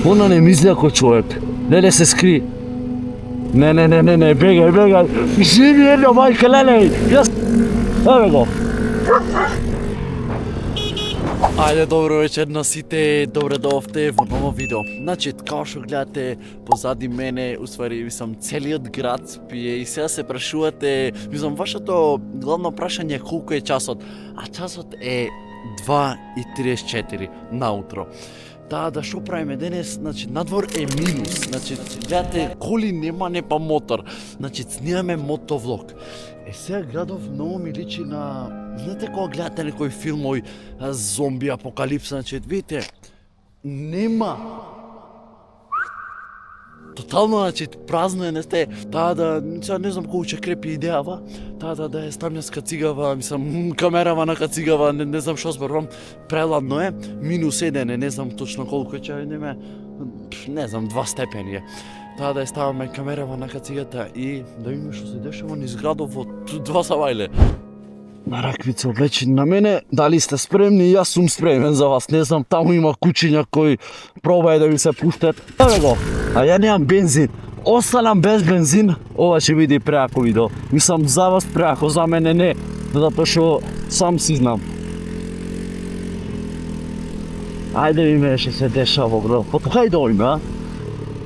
Она не мисли како човек. Леле се скри. Не, бегај. Живи едно, мајка, леле. Јас... Еве го. Ајде, добро вечер на сите, добре дојавте во ново видео. Значи, као што гледате позади мене, уствари, мислам, целиот град спие и сега се прашувате, мислам, вашето главно прашање е колку е часот, а часот е 2:34 наутро. Да што правиме денес, значи надвор е минус, значи гледате коли нема не па мотор, значи снимаме мотовлог. Сега градов многу ми личи на, знаете кога гледате некои филмови зомби апокалипса, значи видите, нема. Тотално, значи, празно е, не сте, сега не знам колку ќе крепи идејава, да е ставња скацигава, мислам, камерава на кацигава, не знам што зборувам, преладно е, -1 е, не знам точно колку ќе идеме, не знам, 2 степени е. Да е ставаме камерава на кацигата и да видиме што се дешава низ градов во 2 савајле. На раквица облечени на мене, дали сте спремни? Јас сум спремен за вас, не знам, таму има кучиња кои пробаја да ми се пуштат. Еве го, а ја немам бензин. Останам без бензин, ова ќе биде преако видео. Мислам за вас преако, за мене не, затоа што сам си знам. Ајде видиме што се дешава во градот. Потоа да ојме, а?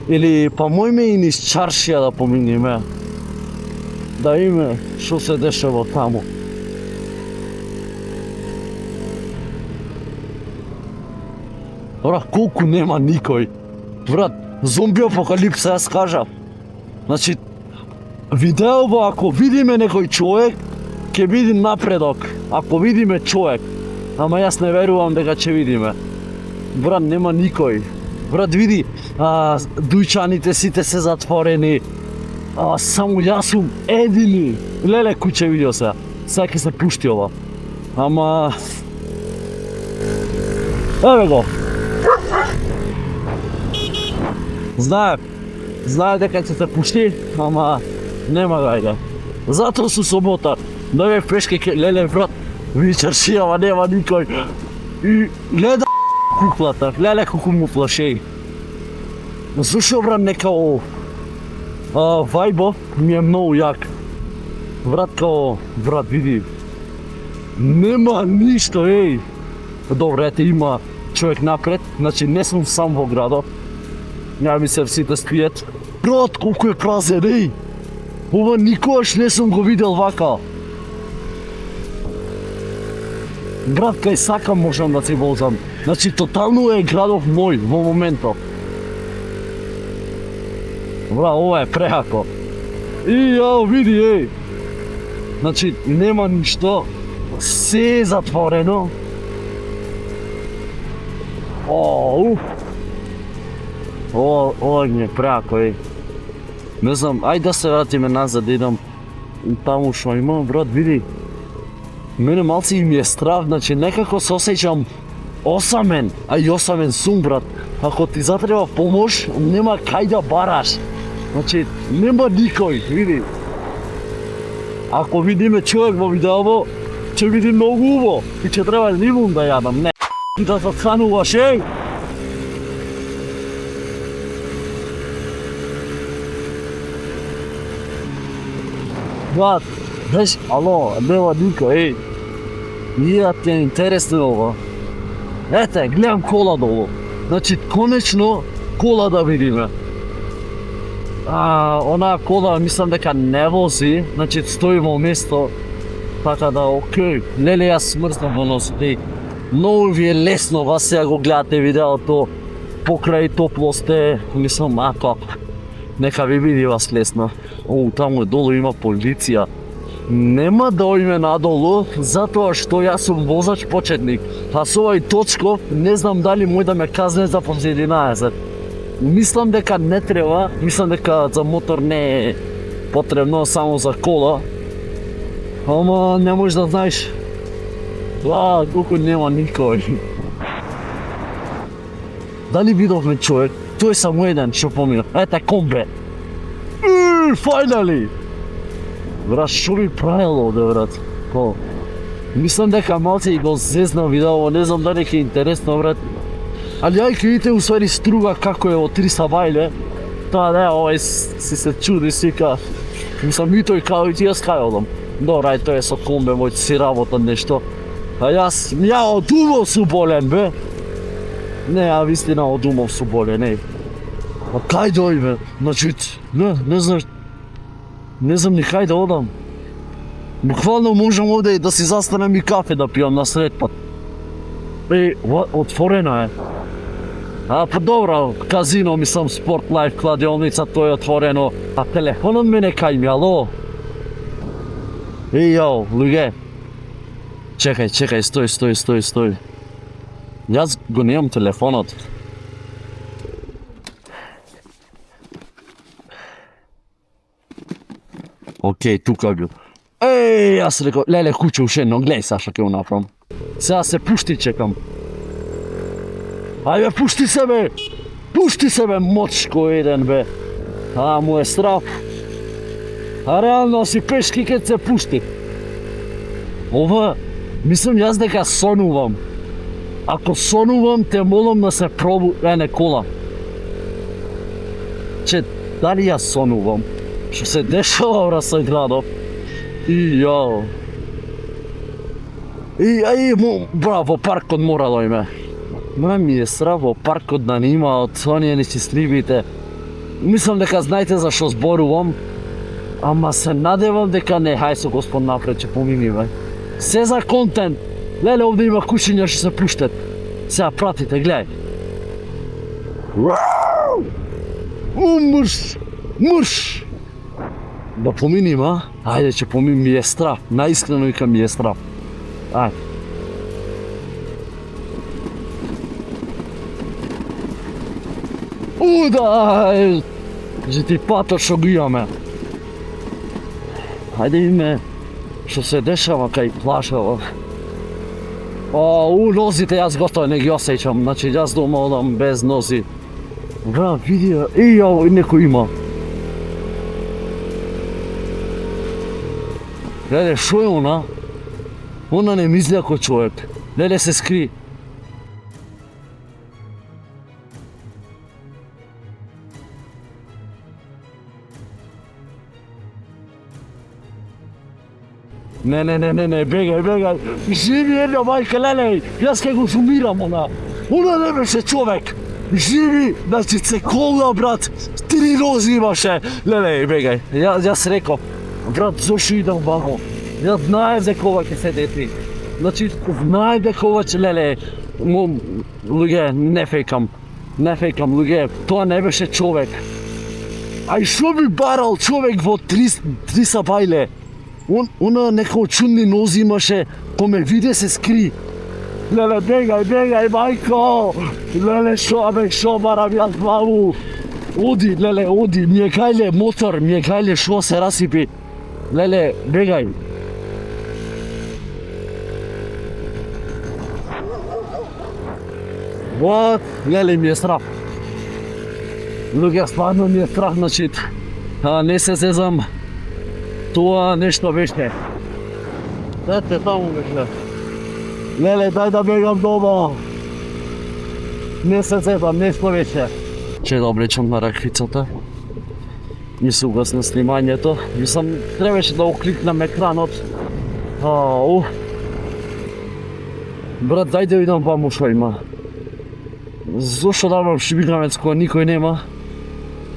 Или па мојме и низ чаршија да поминиме. Да видиме што се дешава таму. Брат, колку нема никој. Брат, зомби апокалипса, јас кажав. Значи, видео ако видиме некој човек, ќе биде напредок. Ако видиме човек, ама јас не верувам дека ќе видиме. Брат, нема никој. Брат, види, дујчаните сите се затворени. Само јас сум едини. Леле, куќе видео сега. Сега ќе се пушти ова. Ама... Еве го. Знае дека ќе се пушти, ама нема гајде. Затоа су собота, дојде пешке ке леле брат, ви чаршијава, нема никој. И гледа куклата, леле колку му плашеј. Зашо брат некао вајбо ми е многу јак. Брат види, нема ништо, еј. Добре, ете има човек напред, значи не сум сам во градот. Ја ми се сите спијат. Брат, колку е празен, еј! Ова никогаш не сум го видел вака. Брат, кај сакам можам да се возам. Значи, тотално е градов мој во моментот. Бра, ова е преако. И јао, види, еј! Значи, нема ништо. Се е затворено. Ова ми е преако, еј. Не знам, ајде да се вратиме назад, идам таму што има, брат, види. Мене малци ми е страх, значи некако се осеќам осамен, а и осамен сум, брат. Ако ти затреба помош, нема кај да бараш. Значи, нема никој, види. Ако видиме човек во видеово, ќе биде многу убаво и ќе треба лимун да јадам, не. Да се хрануваш, еј! Брат, знаеш, ало, нема никој, еј. Ја ти е интересно ова. Ете, гледам кола долу. Значи, конечно, кола да видиме. Онаа кола, мислам дека не вози, значи стои во место, така да, окей. Леле, јас смрзнам во носот, еј. Многу ви е лесно, вас сега го гледате видеото, покрај топло сте, мислам, нека ви биде вас лесно. Таму долу има полиција. Нема да ојме надолу, затоа што јас сум возач почетник. А со овој точков, не знам дали мој да ме казне за под 11. Мислам дека не треба, мислам дека за мотор не е потребно, само за кола. Ама не можеш да знаеш. Колку нема никој. Дали видовме човек? Тој е само еден што помина. Ете, комбе. Finally! Брат, што би правило овде, брат? Мислам дека малце и го зезна видео, не знам дали ќе е интересно, брат. Али ај каите усвари струга како е од 300 бајле, тоа не, овај си се чуди, си ка, мислам и тој као и ти јас кај одам. Добра, ај тој е со комбе, мојте си работа нешто. А ја од умов су болен, бе. Не, ја вистина од умов су болен, еј. А кај дој, бе? Значи, не знам ни кај да одам. Буквално можам овде и да си застанем и кафе да пијам на сред пат. Отворена е. А, па добро, казино, мислам, спорт лайф, кладионица, тоа е отворено. А телефонот мене кај ми, ало? Јао, луѓе. Чекај, стој. Јас го немам телефонот. Океј, тука бил. Јас рекол, леле, куче уште едно, гледај Саша ке го направам. Сега се пушти, чекам. Ајде, пушти се, бе, мочко еден, бе. А, му е страв. А реално си пешки ке се пушти. Ова, мислам јас дека сонувам. Ако сонувам, те молам да се не кола. Че, дали јас сонувам? Што се дешава вра со градов? Јао. Во паркот мора да име. Ми е страв во паркот да нема од оние нечистливите. Мислам дека знаете за што зборувам, ама се надевам дека не, хај со Господ напред, че помини, бе. Се за контент. Леле, овде има кучиња што се пуштат. Сега пратите, гледај. Мрш! Да поминим, а? Ајде, че поминим, ми е страв. Наискрено викам, ми е страв. Ајде. Удај! Че ти патот што го имаме. Ајде име што се дешава кај плажава. Нозите јас готово не ги осеќам, значи јас дома одам без нози. Бра, види, јао, некој има. Леле, шо е она? Она не мисли како човек. Леле, се скри. Не, бегај. Живи една мајка, леле, јас ке го сумирам она. Она не беше човек. Живи, значи се кола, брат. 3 нози имаше. Леле, бегај. Јас реков, брат, зошто идам вамо? Јас знаев дека ова ќе се деси. Значи, знаев дека ова ќе, леле, луѓе, не фекам, луѓе, тоа не беше човек. Ај шо би барал човек во 300 бајле? Она некој чудни нози имаше, ко ме виде се скри. Леле, бегај, мајко! Леле, шо барам јас маму? Оди, ми е гајле мотор, ми е гајле шо се расипи. Леле, бегај. Вот, леле, ми е страх. Луѓе, стварно ми е страх, значи, не се зезам. Тоа нешто беше. Дете, таму беше. Леле, дај да бегам дома. Не се зезам, нешто беше. Че да облечам на раквицата. И се угасна снимањето. Мислам, требаше да укликнам екранот. Брат, дај да видам ваму шо има. Зошто да имам шибигамец кога никој нема?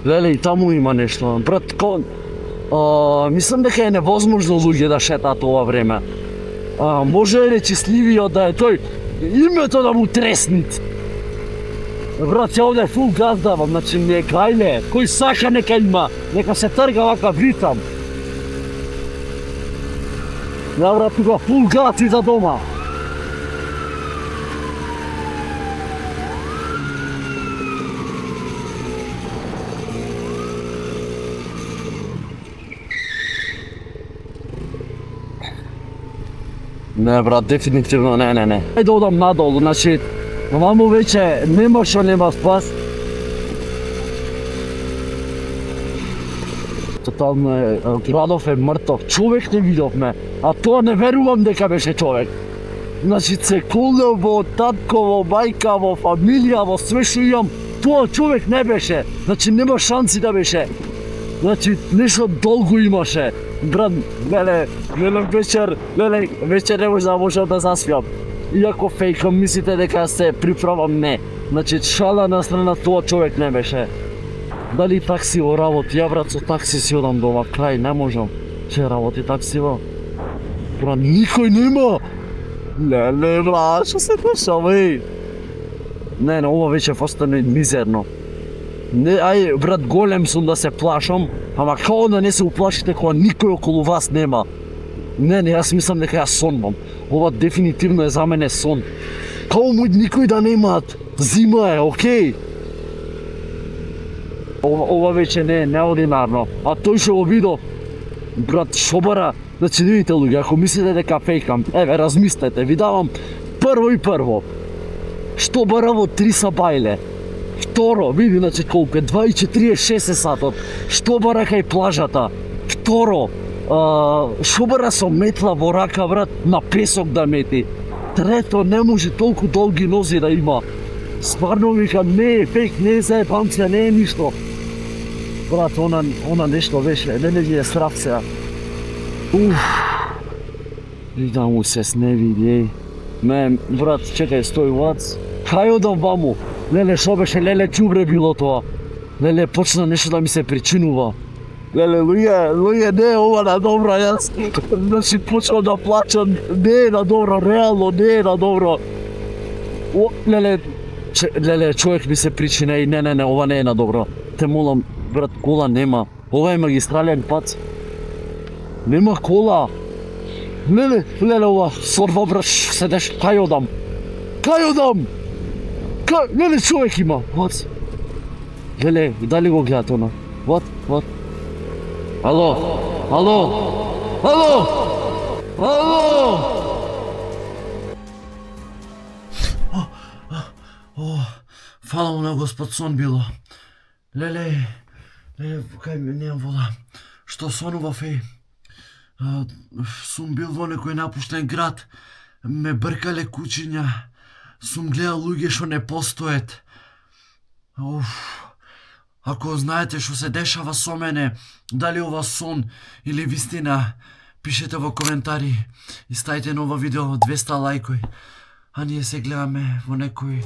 Леле, и таму има нешто. Брат, мислам дека е невозможно луѓе да шетаат ова време. Може е нечистливиот да е тој. Името да му треснит. Брат, ја овде фул газ давам, значи не е гајле. Кој сака нека има, нека се трга вака вритам. Ја брат, тука фул газ и за дома. Не, брат, дефинитивно не. Ајде да одам надолу, значи, ваму веќе нема спас. Тотално градов е мртов, човек не видовме, а тоа не верувам дека беше човек. Значи цекулево, татково, мајкаво, фамилијаво, све што имам, тоа човек не беше. Значи нема шанси да беше. Значи нешто долго имаше. Брат, вечер не можам да заспиам. Иако фејкам, мислите дека се приправам, не. Значи шала на страна, тоа човек не беше. Дали такси во работи? Ја брат со такси си одам дома, крај, не можам. Че работи таксиво? Брат, никој нема. Леле, брат, што се дешава, еј? Не, ова веќе постане мизерно. Не, ај, брат, голем сум да се плашам, ама као да не се уплашите кога никој околу вас нема. Не, јас мислам дека јас сонмам. Ова дефинитивно е за мене сон. Као му никој да немаат. Зима е, окей. Ова веќе не е неординарно. А тој што го видо, брат, шобара, значи видите луѓе, ако мислите дека фејкам, еве, размислете, ви давам прво. Што бара во 3 сабајле? Второ, види, значи колку е, 2:46 сатот. Што бара кај плажата? Второ, што бара со метла во рака, брат, на песок да мети? Трето, не може толку долги нози да има. Стварно викам, не е фейк, не е заебанција, не е ништо. Брат, она нешто беше, не ги е срав сега. И да му се сневиди, еј. Брат, чекај, стој, вац. Кај одам ваму? Леле, шо беше, леле, ќубре било тоа. Леле, почна нешто да ми се причинува. Леле, луѓе, не е ова на добро, јас. Значи, почнам да плачам, не е на добро, реално, не е на добро. Леле, човек ми се причина и не, ова не е на добро. Те молам, брат, кола нема. Ова е магистрален пат. Нема кола. Леле, ова, сорва, брат, се деш, кај одам? Леле, човек има, what? Леле, дали го гледат она? What? Ало? Фала му на Господ, сон било. Леле, кај ми немам вода. Што сонував, еј? Сум бил во некој напуштен град. Ме бркале кучиња. Сум гледал луѓе што не постојат. Ако знаете што се дешава со мене, дали ова сон или вистина, пишете во коментари и ставите на ова видео 200 лајкои. А ние се гледаме во некој